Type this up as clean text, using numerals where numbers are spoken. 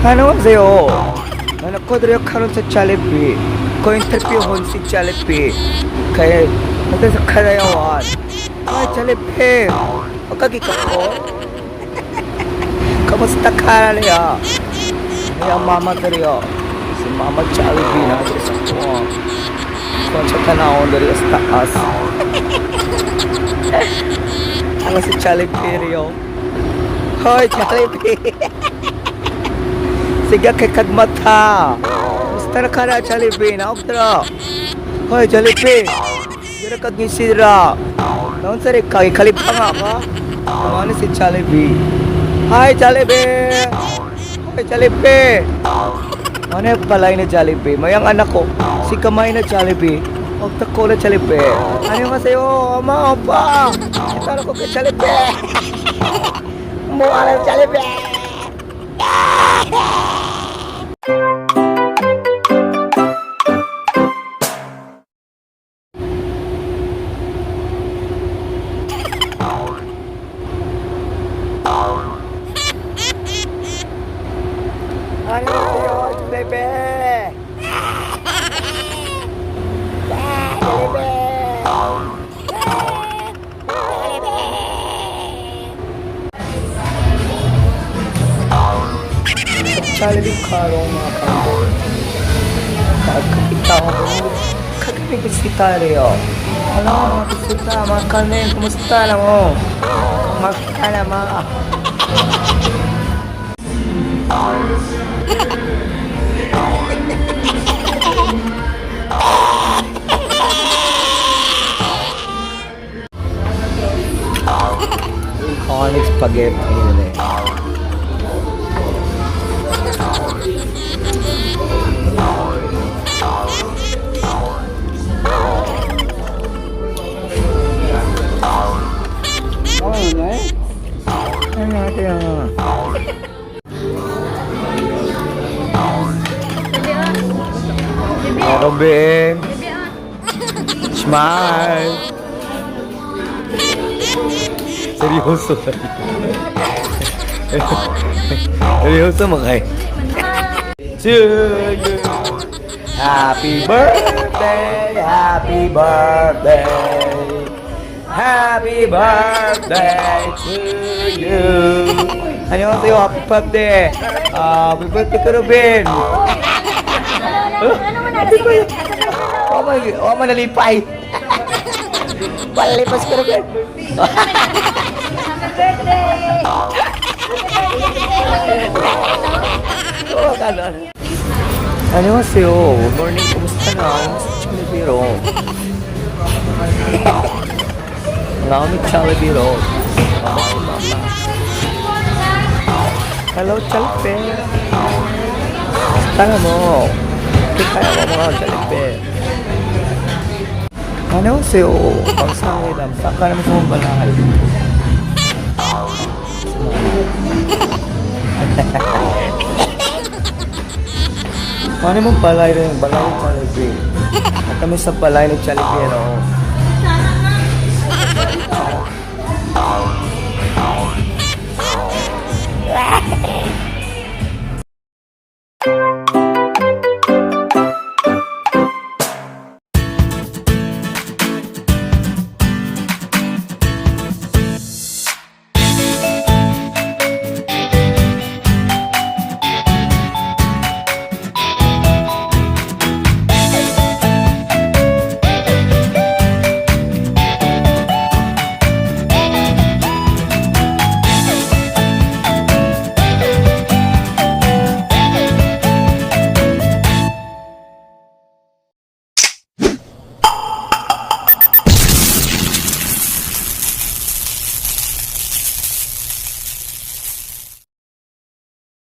안녕하세요. 나는 코드리오 카론트 짤리비 코인터뷰 혼식 짤리비 kaya nagdasa karayawan ay 짤리비 pagkagi ka ko kamusta ka naliya ay mama teriyo si mama 짤리비 na sa ko kung sa tanawon dari sa taas ano si 짤리비 teriyo hoy 짤리비 Sige kay kagmata. Musta na ka na, Jollibee? Naog tara. Hoy, Jollibee. Dira kag gisira. Naon sa kay kalipang ka? Ano si Jollibee? Hi, Jollibee. Hoy, Jollibee. Ano balay na Jollibee? Mayang anak ko. Si kamay na Jollibee. Og tako na Jollibee. Ano nga sa'yo? Ama, opa. Ito ko kay Jollibee. Mukha na Jollibee. Ano yun, bebe? Jollibee karo mga kambo. Pagkakita ko, kagabing bisita rin. Hello, mga bisita, mga kanin, kumusta na mo? Kumusta na mga? Iconic spaghetti yun eh. Ano natin yan? Robin! Smile! Seryoso. Seryoso mo kay. To you. Happy birthday, happy birthday. Happy birthday to you. Annyeonghaseyo, happy birthday. Happy birthday ka Robin. Oh, manalipay. Palipas ka Robin. Birthday! Oh, kanon. Annyeonghaseyo. Good morning. Kumusta na? Jollibee ro. Naomi Jollibee ro. Mama si mama. Hello, Jollibee. Tanga mo. Kaya mo mga Jollibee. Annyeonghaseyo. Pagsawi lang. Saka naman sa mong balay. Paano mong balay rin? Balay ng Jollibee. At kami sa balay ng Jollibee, no?